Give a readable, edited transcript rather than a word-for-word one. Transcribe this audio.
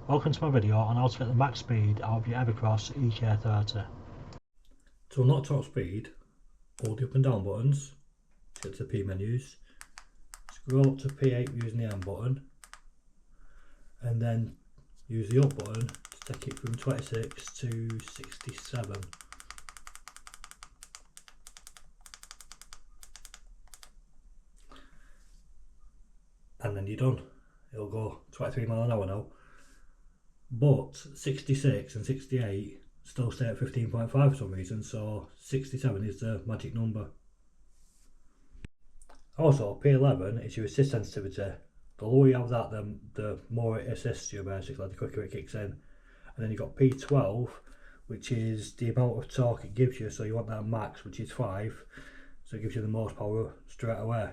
Welcome to my video on how to get the max speed out of your Evercross Ek30. To unlock top speed, hold the up and down buttons, get to the P menus, scroll up to P8 using the M button, and then use the up button to take it from 26 to 67. And then you're done. It'll go 23 mile an hour now. But 66 and 68 still stay at 15.5 for some reason, so 67 is the magic number. Also, P11 is your assist sensitivity. The lower you have that, the more it assists you basically, the quicker it kicks in. And then you've got P12, which is the amount of torque it gives you, so you want that max, which is 5, so it gives you the most power straight away.